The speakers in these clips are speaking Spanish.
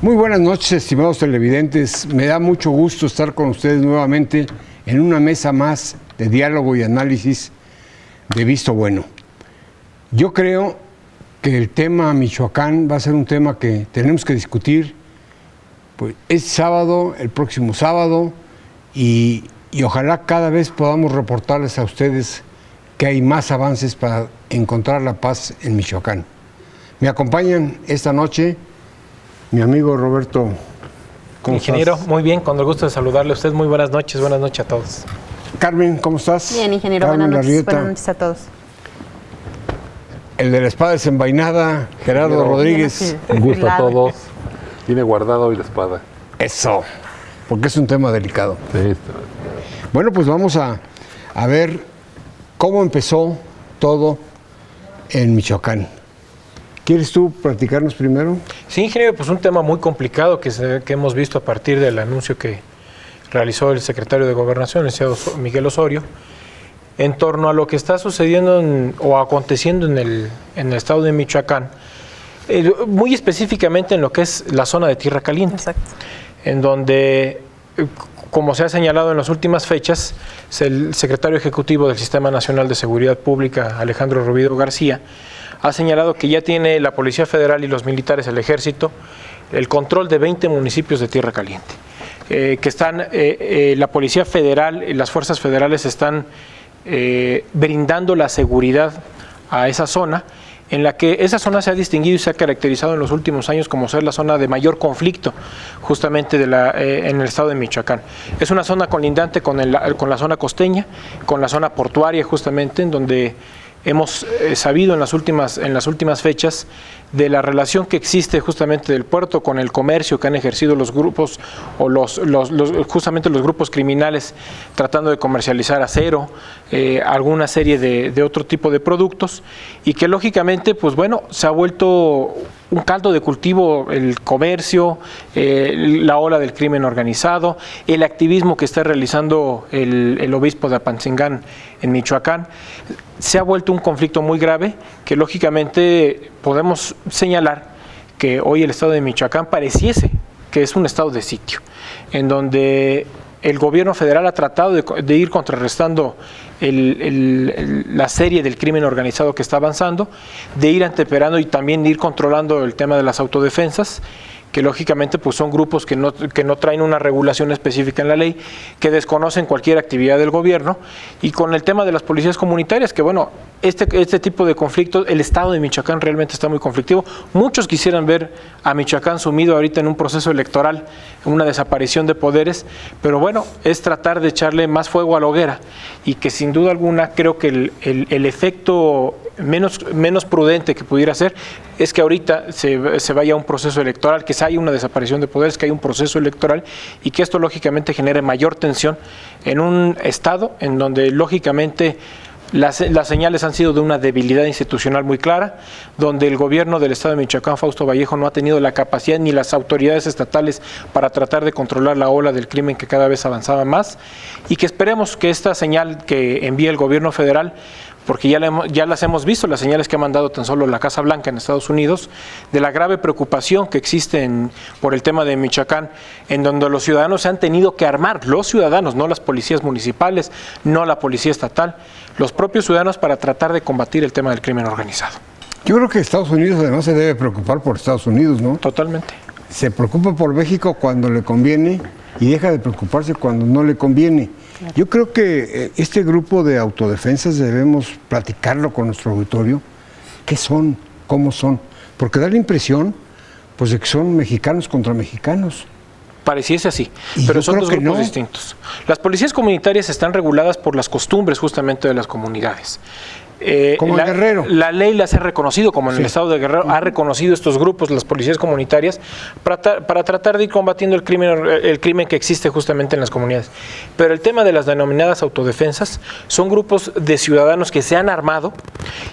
Muy buenas noches, estimados televidentes. Me da mucho gusto estar con ustedes nuevamente en una mesa más de diálogo y análisis de Visto Bueno. Yo creo que el tema Michoacán va a ser un tema que tenemos que discutir pues, este sábado, el próximo sábado, y ojalá cada vez podamos reportarles a ustedes que hay más avances para encontrar la paz en Michoacán. Me acompañan esta noche mi amigo Roberto. ¿Cómo ingeniero, estás? muy bien, con el gusto de saludarle a usted. Muy buenas noches a todos. Carmen, ¿cómo estás? Bien, ingeniero, Carmen buenas noches. Larrieta. Buenas noches a todos. El de la espada desenvainada, Gerardo Rodríguez. Un gusto a todos. Tiene guardado hoy la espada. Eso, porque es un tema delicado. Sí, Bueno, pues vamos a ver cómo empezó todo en Michoacán. ¿Quieres tú platicarnos primero? Sí, ingeniero, pues un tema muy complicado que hemos visto a partir del anuncio que realizó el secretario de Gobernación, el licenciado Miguel Osorio, en torno a lo que está sucediendo o aconteciendo en el estado de Michoacán, muy específicamente en lo que es la zona de Tierra Caliente. Exacto. En donde, como se ha señalado en las últimas fechas, el secretario ejecutivo del Sistema Nacional de Seguridad Pública, Alejandro Rubido García, ha señalado que ya tiene la Policía Federal y los militares, el Ejército, el control de 20 municipios de Tierra Caliente. Que están, la Policía Federal y las fuerzas federales están brindando la seguridad a esa zona, en la que esa zona se ha distinguido y se ha caracterizado en los últimos años como ser la zona de mayor conflicto justamente en el estado de Michoacán. Es una zona colindante con la zona costeña, con la zona portuaria justamente, en donde hemos sabido en las últimas fechas de la relación que existe justamente del puerto con el comercio que han ejercido los grupos o justamente los grupos criminales tratando de comercializar acero, alguna serie de otro tipo de productos, y que lógicamente pues bueno, se ha vuelto un caldo de cultivo el comercio, la ola del crimen organizado, el activismo que está realizando el obispo de Apatzingán en Michoacán. Se ha vuelto un conflicto muy grave que lógicamente podemos señalar que hoy el estado de Michoacán pareciese que es un estado de sitio, en donde el gobierno federal ha tratado de ir contrarrestando la serie del crimen organizado que está avanzando, de ir anteperando y también de ir controlando el tema de las autodefensas, que lógicamente pues son grupos que no traen una regulación específica en la ley, que desconocen cualquier actividad del gobierno, y con el tema de las policías comunitarias, que bueno, este tipo de conflictos, el estado de Michoacán realmente está muy conflictivo. Muchos quisieran ver a Michoacán sumido ahorita en un proceso electoral, en una desaparición de poderes, pero bueno, es tratar de echarle más fuego a la hoguera, y que sin duda alguna creo que el efecto menos prudente que pudiera ser es que ahorita se vaya a un proceso electoral, que haya una desaparición de poderes, que haya un proceso electoral, y que esto lógicamente genere mayor tensión en un estado en donde lógicamente las señales han sido de una debilidad institucional muy clara, donde el gobierno del estado de Michoacán, Fausto Vallejo, no ha tenido la capacidad ni las autoridades estatales para tratar de controlar la ola del crimen que cada vez avanzaba más, y que esperemos que esta señal que envíe el gobierno federal, porque ya las hemos visto, las señales que ha mandado tan solo la Casa Blanca en Estados Unidos, de la grave preocupación que existe por el tema de Michoacán, en donde los ciudadanos se han tenido que armar, los ciudadanos, no las policías municipales, no la policía estatal, los propios ciudadanos, para tratar de combatir el tema del crimen organizado. Yo creo que Estados Unidos además se debe preocupar por Estados Unidos, ¿no? Totalmente. Se preocupa por México cuando le conviene y deja de preocuparse cuando no le conviene. Claro. Yo creo que este grupo de autodefensas debemos platicarlo con nuestro auditorio. ¿Qué son? ¿Cómo son? Porque da la impresión pues, de que son mexicanos contra mexicanos. Pareciese así, pero son dos grupos distintos. Las policías comunitarias están reguladas por las costumbres justamente de las comunidades. Como en Guerrero. La ley las ha reconocido, como en el estado de Guerrero, ha reconocido estos grupos, las policías comunitarias, para tratar de ir combatiendo el crimen que existe justamente en las comunidades. Pero el tema de las denominadas autodefensas son grupos de ciudadanos que se han armado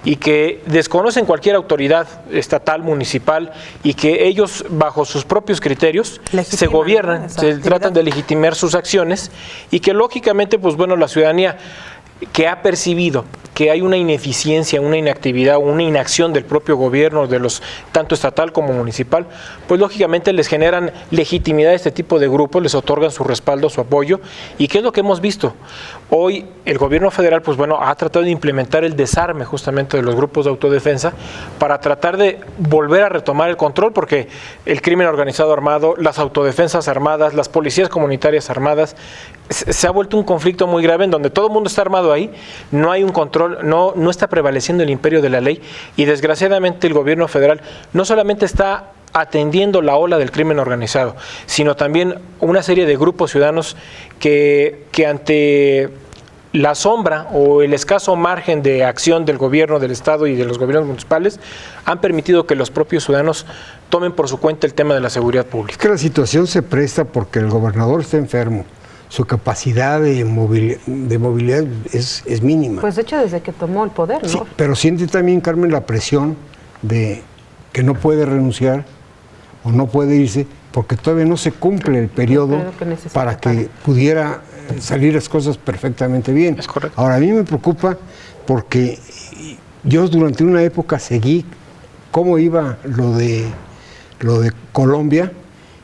y que desconocen cualquier autoridad estatal, municipal, y que ellos, bajo sus propios criterios, se gobiernan, se tratan de legitimar sus acciones, y que lógicamente, pues bueno, la ciudadanía que ha percibido que hay una ineficiencia, una inactividad, una inacción del propio gobierno, de los tanto estatal como municipal, pues lógicamente les generan legitimidad a este tipo de grupos, les otorgan su respaldo, su apoyo. ¿Y qué es lo que hemos visto? Hoy el gobierno federal, pues bueno, ha tratado de implementar el desarme justamente de los grupos de autodefensa para tratar de volver a retomar el control, porque el crimen organizado armado, las autodefensas armadas, las policías comunitarias armadas, se ha vuelto un conflicto muy grave en donde todo el mundo está armado ahí, no hay un control, no está prevaleciendo el imperio de la ley, y desgraciadamente el gobierno federal no solamente está atendiendo la ola del crimen organizado, sino también una serie de grupos ciudadanos que ante la sombra o el escaso margen de acción del gobierno del Estado y de los gobiernos municipales han permitido que los propios ciudadanos tomen por su cuenta el tema de la seguridad pública. Es que la situación se presta porque el gobernador está enfermo. Su capacidad de movilidad es mínima. Pues de hecho desde que tomó el poder, ¿no? Sí, pero siente también, Carmen, la presión de que no puede renunciar o no puede irse porque todavía no se cumple el periodo para que pudiera salir las cosas perfectamente bien. Es correcto. Ahora, a mí me preocupa porque yo durante una época seguí cómo iba lo de Colombia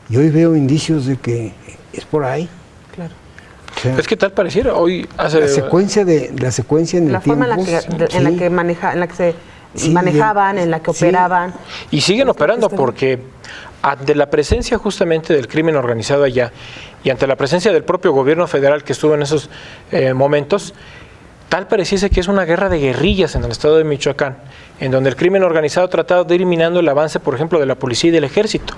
y hoy veo indicios de que es por ahí. Claro. O sea, Es que tal pareciera, hoy hace... la secuencia en el La forma en la que se manejaban, en la que operaban. Y siguen operando porque ante la presencia justamente del crimen organizado allá y ante la presencia del propio gobierno federal que estuvo en esos momentos, tal pareciese que es una guerra de guerrillas en el estado de Michoacán, en donde el crimen organizado ha tratado de ir minando el avance, por ejemplo, de la policía y del ejército.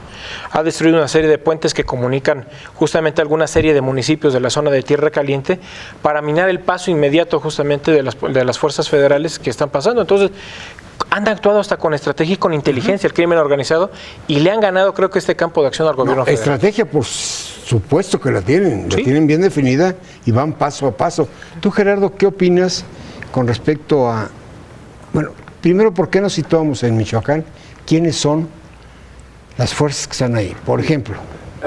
Ha destruido una serie de puentes que comunican justamente alguna serie de municipios de la zona de Tierra Caliente para minar el paso inmediato justamente de las fuerzas federales que están pasando. Entonces, han actuado hasta con estrategia y con inteligencia el crimen organizado y le han ganado, creo que, este campo de acción al gobierno federal. Estrategia, por supuesto que la tienen bien definida y van paso a paso. Tú, Gerardo, ¿qué opinas con respecto a, bueno, primero, ¿por qué nos situamos en Michoacán? ¿Quiénes son las fuerzas que están ahí? Por ejemplo,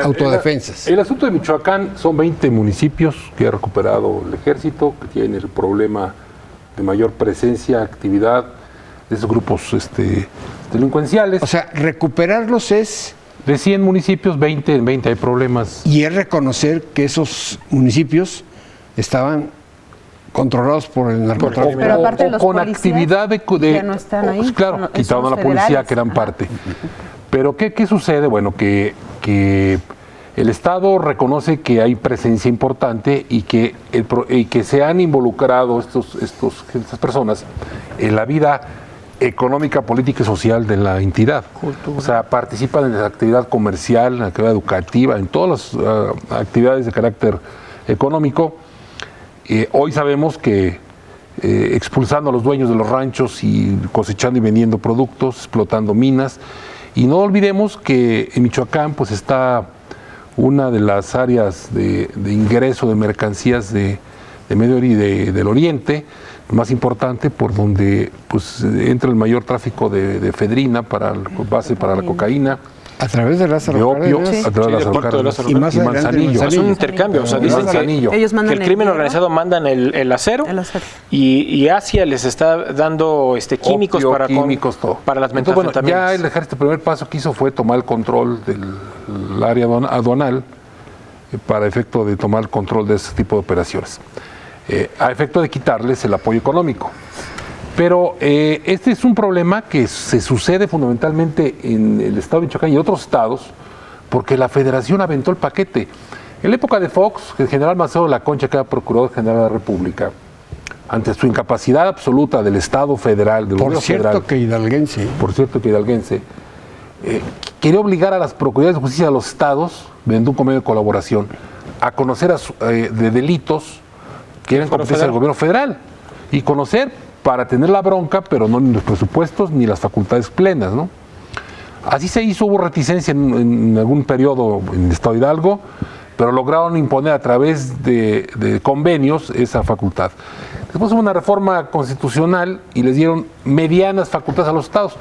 autodefensas. El asunto de Michoacán son 20 municipios que ha recuperado el ejército, que tienen el problema de mayor presencia, actividad de esos grupos delincuenciales. O sea, recuperarlos es... De 100 municipios, 20 hay problemas. Y es reconocer que esos municipios estaban controlados por el narcotráfico. Pero aparte los con policías actividad ya no están ahí. Claro, quitaron a la policía, que eran parte. Pero ¿qué sucede? Bueno, que el Estado reconoce que hay presencia importante y que se han involucrado estas personas en la vida económica, política y social de la entidad. O sea, participan en la actividad comercial, en la actividad educativa, en todas las actividades de carácter económico. Hoy sabemos que expulsando a los dueños de los ranchos y cosechando y vendiendo productos, explotando minas. Y no olvidemos que en Michoacán pues está una de las áreas de ingreso de mercancías de Medio Oriente, del Oriente, más importante, por donde pues entra el mayor tráfico de efedrina base para la cocaína. A través de Lázaro de opio, Cárdenas. a través de Lázaro Cárdenas y más y adelante Manzanillo. Es un intercambio, o sea, dicen que ellos mandan el crimen hierro, organizado mandan el acero, y Asia les está dando químicos, opio, todo. Para las Entonces, bueno, metanfetaminas. ya el ejército, el primer paso que hizo fue tomar el control del área aduanal para efecto de tomar el control de ese tipo de operaciones, a efecto de quitarles el apoyo económico. Pero este es un problema que se sucede fundamentalmente en el estado de Michoacán y en otros estados, porque la federación aventó el paquete. En la época de Fox, el general Maceo de la Concha, que era procurador general de la República, ante su incapacidad absoluta del Estado federal, del gobierno federal, que hidalguense. por cierto que hidalguense, quería obligar a las procuradurías de justicia de los estados, mediante un convenio de colaboración, a conocer de delitos que eran competencia del gobierno federal y conocer para tener la bronca, pero no ni los presupuestos ni las facultades plenas, ¿no? Así se hizo, hubo reticencia en algún periodo en el Estado de Hidalgo, pero lograron imponer a través de convenios esa facultad. Después hubo una reforma constitucional y les dieron medianas facultades a los estados,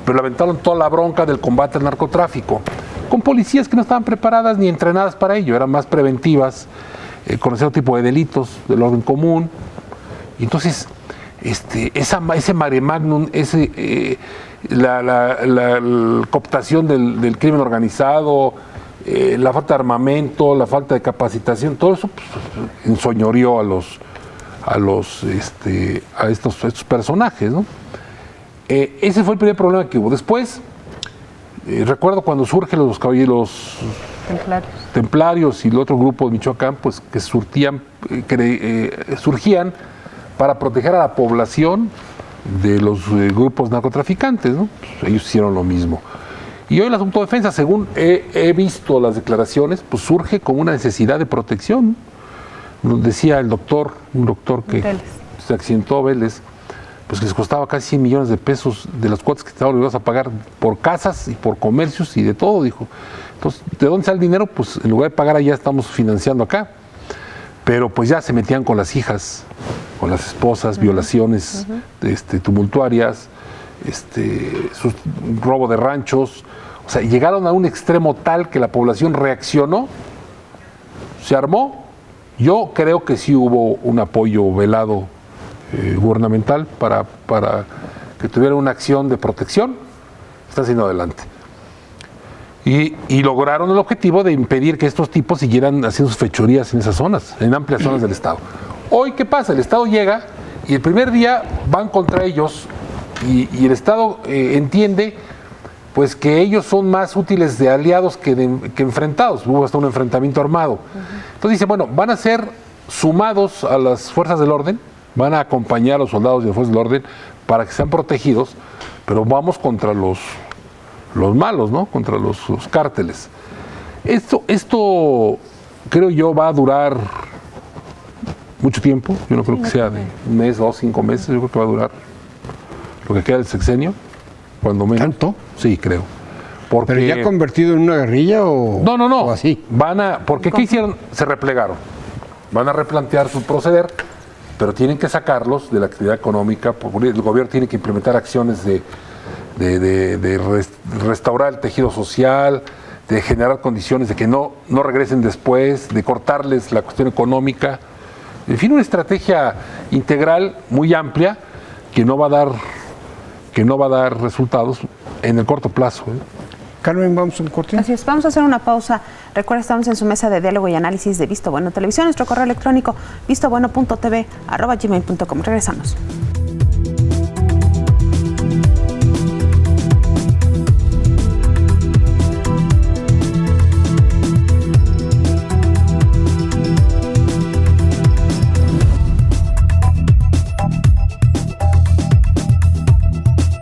pero lamentaron toda la bronca del combate al narcotráfico, con policías que no estaban preparadas ni entrenadas para ello, eran más preventivas, con ese tipo de delitos del orden común. Entonces, ese mare magnum, la cooptación del crimen organizado, la falta de armamento, la falta de capacitación, todo eso pues, ensoñoreó a estos personajes, ¿no? Ese fue el primer problema que hubo. Después, recuerdo cuando surgen los caballeros templarios y el otro grupo de Michoacán, pues que surgían para proteger a la población de los grupos narcotraficantes, ¿no? Pues ellos hicieron lo mismo. Y hoy el asunto de defensa, según he visto las declaraciones, pues surge como una necesidad de protección. Nos decía un doctor que se accidentó, Vélez, pues que les costaba casi 100 millones de pesos de las cuotas que estaban obligados a pagar por casas y por comercios y de todo, dijo. Entonces, ¿de dónde sale el dinero? Pues en lugar de pagar allá estamos financiando acá. Pero pues ya se metían con las hijas, con las esposas, violaciones tumultuarias, robo de ranchos. O sea, llegaron a un extremo tal que la población reaccionó, se armó. Yo creo que sí hubo un apoyo velado gubernamental para que tuviera una acción de protección. Están siguiendo adelante. Y lograron el objetivo de impedir que estos tipos siguieran haciendo sus fechorías en esas zonas, en amplias zonas del Estado. Hoy, ¿qué pasa? El Estado llega y el primer día van contra ellos y el Estado entiende pues que ellos son más útiles de aliados que enfrentados. Hubo hasta un enfrentamiento armado. Entonces dice, bueno, van a ser sumados a las fuerzas del orden, van a acompañar a los soldados de las fuerzas del orden para que sean protegidos, pero vamos contra los malos, ¿no? Contra los cárteles. Esto creo yo va a durar mucho tiempo. Yo no creo que sea de un mes, 2, 5 meses. Yo creo que va a durar lo que queda del sexenio, cuando menos. ¿Tanto? Sí, creo. Porque, ¿pero ya convertido en una guerrilla o...? No. ¿O así? Porque ¿qué hicieron? Se replegaron. Van a replantear su proceder, pero tienen que sacarlos de la actividad económica, porque el gobierno tiene que implementar acciones de restaurar el tejido social, de generar condiciones de que no regresen después, de cortarles la cuestión económica. En fin, una estrategia integral muy amplia que no va a dar resultados en el corto plazo. Carmen, vamos a un corte. Así es, vamos a hacer una pausa. Recuerda, estamos en su mesa de diálogo y análisis de Visto Bueno Televisión, nuestro correo electrónico vistobueno.tv@gmail.com. Regresamos.